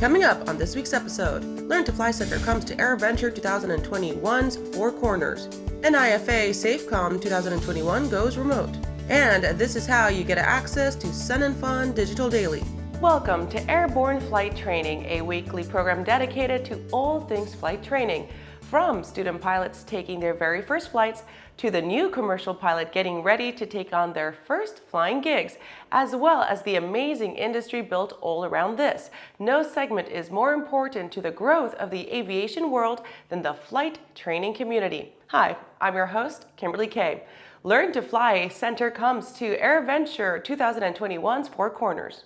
Coming up on this week's episode, Learn2Fly Center comes to AirVenture 2021's Four Corners. NIFA Safecon 2021 goes remote. And this is how you get access to SnF Digital Daily. Welcome to Airborne-Flight Training, a weekly program dedicated to all things flight training. From student pilots taking their very first flights to the new commercial pilot getting ready to take on their first flying gigs, as well as the amazing industry built all around this. No segment is more important to the growth of the aviation world than the flight training community. Hi, I'm your host, Kimberly Kay. Learn2Fly Center comes to AirVenture 2021's Four Corners.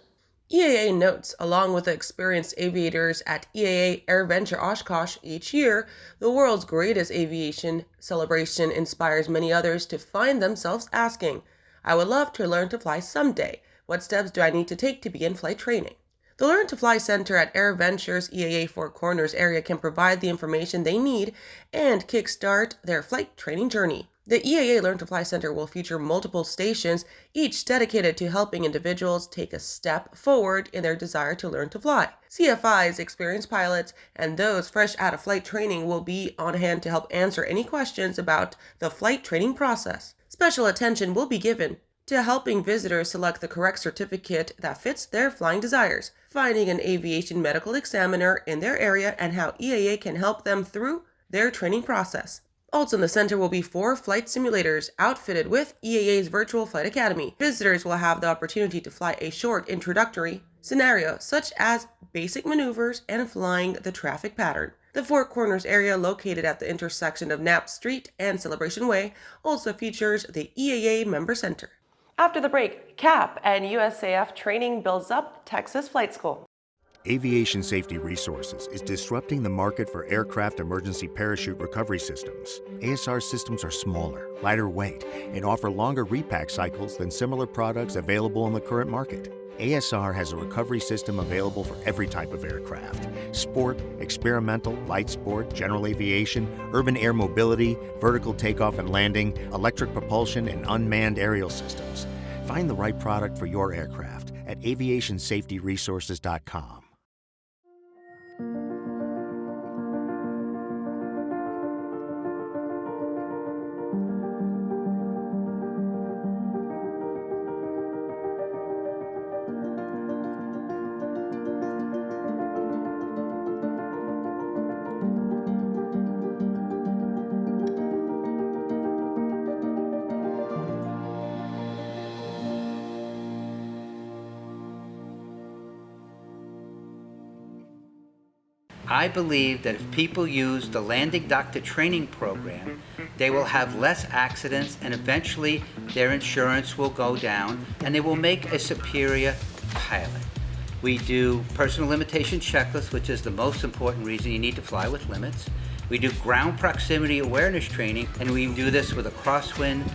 EAA notes, along with the experienced aviators at EAA AirVenture Oshkosh each year, the world's greatest aviation celebration inspires many others to find themselves asking, I would love to learn to fly someday. What steps do I need to take to begin flight training? The Learn2Fly Center at AirVenture's EAA Four Corners area can provide the information they need and kickstart their flight training journey. The EAA Learn2Fly Center will feature multiple stations, each dedicated to helping individuals take a step forward in their desire to learn to fly. CFIs, experienced pilots, and those fresh out of flight training will be on hand to help answer any questions about the flight training process. Special attention will be given to helping visitors select the correct certificate that fits their flying desires, finding an aviation medical examiner in their area, and how EAA can help them through their training process. Also in the center will be 4 flight simulators outfitted with EAA's Virtual Flight Academy. Visitors will have the opportunity to fly a short introductory scenario, such as basic maneuvers and flying the traffic pattern. The Four Corners area, located at the intersection of Knapp Street and Celebration Way, also features the EAA Member Center. After the break, CAP and USAF training builds up Texas Flight School. Aviation Safety Resources is disrupting the market for aircraft emergency parachute recovery systems. ASR systems are smaller, lighter weight, and offer longer repack cycles than similar products available in the current market. ASR has a recovery system available for every type of aircraft: sport, experimental, light sport, general aviation, urban air mobility, vertical takeoff and landing, electric propulsion, and unmanned aerial systems. Find the right product for your aircraft at aviationsafetyresources.com. I believe that if people use the landing doctor training program, they will have less accidents and eventually their insurance will go down and they will make a superior pilot. We do personal limitation checklists, which is the most important reason you need to fly with limits. We do ground proximity awareness training, and we do this with a crosswind.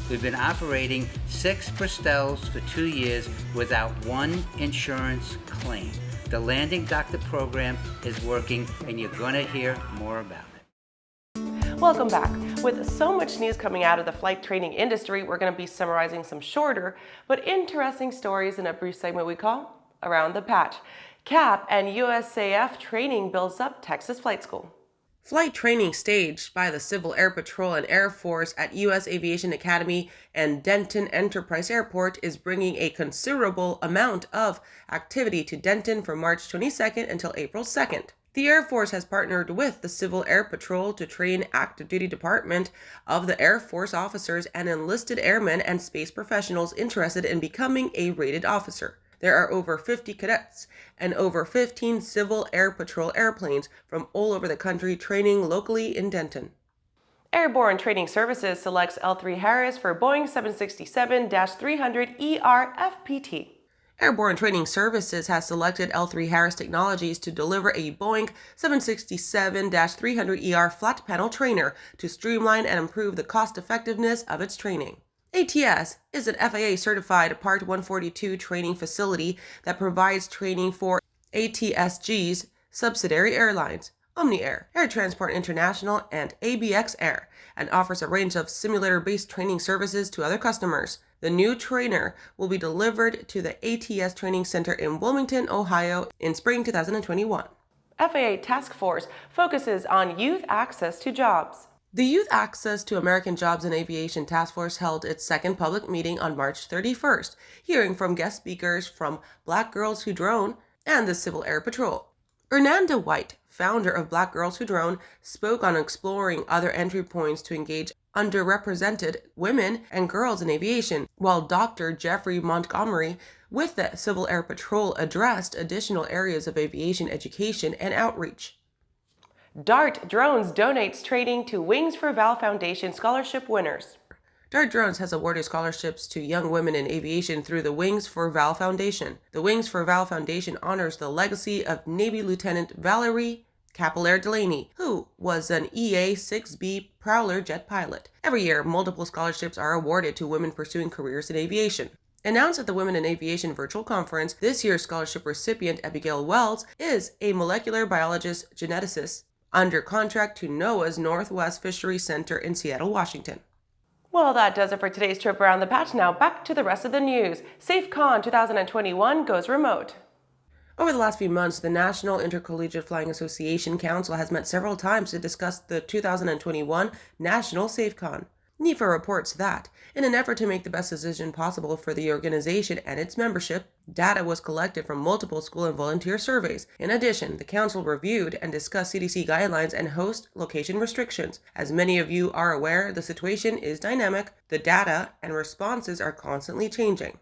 We've been operating 6 Bristells for 2 years without one insurance claim. The Landing Doctor program is working, and you're going to hear more about it. Welcome back. With so much news coming out of the flight training industry, we're going to be summarizing some shorter but interesting stories in a brief segment we call Around the Patch. CAP and USAF training builds up Texas Flight School. Flight training staged by the Civil Air Patrol and Air Force at U.S. Aviation Academy and Denton Enterprise Airport is bringing a considerable amount of activity to Denton from March 22nd until April 2nd. The Air Force has partnered with the Civil Air Patrol to train active duty department of the Air Force officers and enlisted airmen and space professionals interested in becoming a rated officer. There are over 50 cadets and over 15 Civil Air Patrol airplanes from all over the country training locally in Denton. Airborne Training Services selects L3 Harris for Boeing 767-300ER FPT. Airborne Training Services has selected L3 Harris Technologies to deliver a Boeing 767-300ER flat panel trainer to streamline and improve the cost-effectiveness of its training. ATS is an FAA-certified Part 142 training facility that provides training for ATSG's subsidiary airlines, Omni Air, Air Transport International, and ABX Air, and offers a range of simulator-based training services to other customers. The new trainer will be delivered to the ATS Training Center in Wilmington, Ohio in spring 2021. FAA Task Force focuses on youth access to jobs. The Youth Access to American Jobs in Aviation Task Force held its second public meeting on March 31st, hearing from guest speakers from Black Girls Who Drone and the Civil Air Patrol. Hernanda White, founder of Black Girls Who Drone, spoke on exploring other entry points to engage underrepresented women and girls in aviation, while Dr. Jeffrey Montgomery with the Civil Air Patrol addressed additional areas of aviation education and outreach. DART Drones donates training to Wings for Val Foundation scholarship winners. DART Drones has awarded scholarships to young women in aviation through the Wings for Val Foundation. The Wings for Val Foundation honors the legacy of Navy Lieutenant Valerie Capillare Delaney, who was an EA-6B Prowler jet pilot. Every year, multiple scholarships are awarded to women pursuing careers in aviation. Announced at the Women in Aviation virtual conference, this year's scholarship recipient, Abigail Wells, is a molecular biologist geneticist under contract to NOAA's Northwest Fisheries Center in Seattle, Washington. Well, that does it for today's trip around the patch. Now back to the rest of the news. Safecon 2021 goes remote. Over the last few months, the National Intercollegiate Flying Association Council has met several times to discuss the 2021 National Safecon. NIFA reports that, in an effort to make the best decision possible for the organization and its membership, data was collected from multiple school and volunteer surveys. In addition, the council reviewed and discussed CDC guidelines and host location restrictions. As many of you are aware, the situation is dynamic. The data and responses are constantly changing.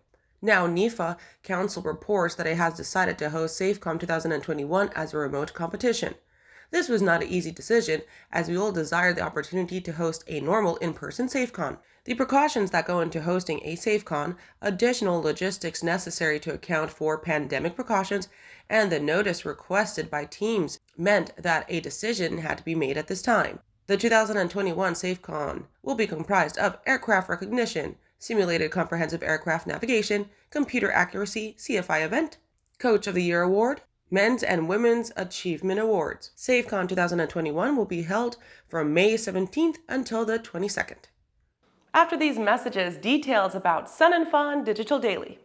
Now, NIFA Council reports that it has decided to host Safecon 2021 as a remote competition. This was not an easy decision, as we all desire the opportunity to host a normal in-person Safecon. The precautions that go into hosting a Safecon, additional logistics necessary to account for pandemic precautions, and the notice requested by teams meant that a decision had to be made at this time. The 2021 Safecon will be comprised of aircraft recognition, simulated comprehensive aircraft navigation, computer accuracy CFI event, Coach of the Year award, Men's and Women's Achievement Awards. Safecon 2021 will be held from May 17th until the 22nd. After these messages, details about SnF Digital Daily.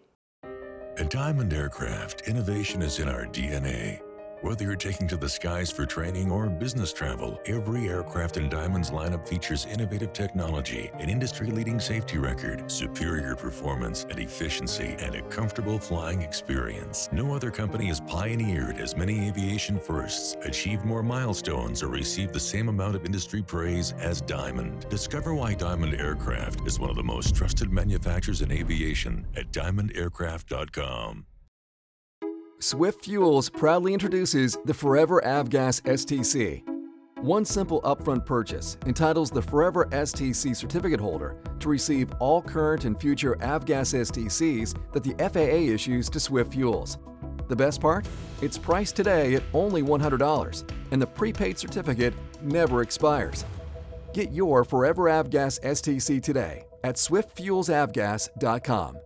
At Diamond Aircraft, innovation is in our DNA. Whether you're taking to the skies for training or business travel, every aircraft in Diamond's lineup features innovative technology, an industry-leading safety record, superior performance and efficiency, and a comfortable flying experience. No other company has pioneered as many aviation firsts, achieved more milestones, or received the same amount of industry praise as Diamond. Discover why Diamond Aircraft is one of the most trusted manufacturers in aviation at diamondaircraft.com. Swift Fuels proudly introduces the Forever Avgas STC. One simple upfront purchase entitles the Forever STC certificate holder to receive all current and future Avgas STCs that the FAA issues to Swift Fuels. The best part? It's priced today at only $100, and the prepaid certificate never expires. Get your Forever Avgas STC today at swiftfuelsavgas.com.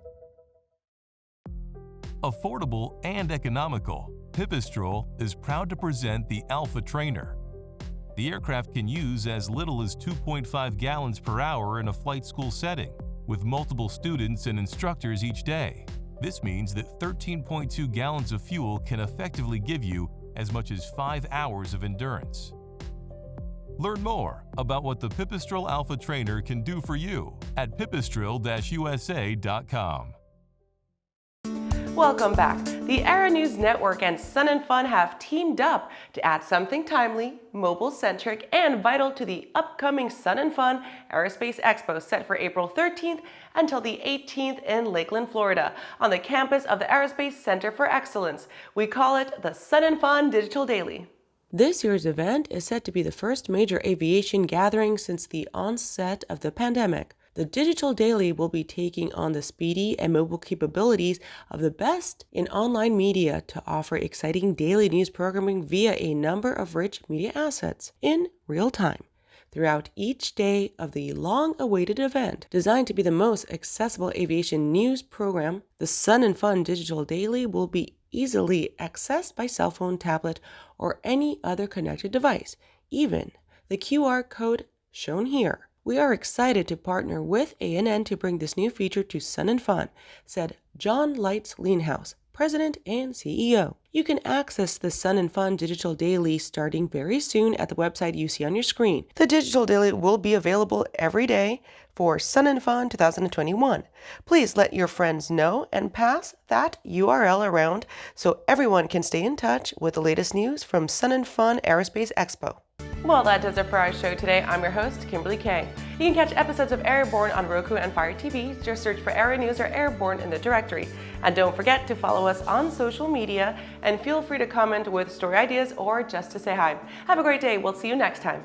Affordable and economical, Pipistrel is proud to present the Alpha Trainer. The aircraft can use as little as 2.5 gallons per hour in a flight school setting, with multiple students and instructors each day. This means that 13.2 gallons of fuel can effectively give you as much as 5 hours of endurance. Learn more about what the Pipistrel Alpha Trainer can do for you at pipistrel-usa.com. Welcome back. The Aero-News Network and SnF have teamed up to add something timely, mobile-centric, and vital to the upcoming SnF Aerospace Expo set for April 13th until the 18th in Lakeland, Florida, on the campus of the Aerospace Center for Excellence. We call it the SnF Digital Daily. This year's event is set to be the first major aviation gathering since the onset of the pandemic. The Digital Daily will be taking on the speedy and mobile capabilities of the best in online media to offer exciting daily news programming via a number of rich media assets in real time throughout each day of the long-awaited event. Designed to be the most accessible aviation news program, the SnF Digital Daily will be easily accessed by cell phone, tablet, or any other connected device, even the QR code shown here. We are excited to partner with ANN to bring this new feature to Sun and Fun, said John Lights Leanhouse, President and CEO. You can access the Sun and Fun Digital Daily starting very soon at the website you see on your screen. The Digital Daily will be available every day for Sun and Fun 2021. Please let your friends know and pass that URL around so everyone can stay in touch with the latest news from Sun and Fun Aerospace Expo. Well, that does it for our show today. I'm your host, Kimberly Kay. You can catch episodes of Airborne on Roku and Fire TV. Just search for Aero-News or Airborne in the directory. And don't forget to follow us on social media and feel free to comment with story ideas or just to say hi. Have a great day. We'll see you next time.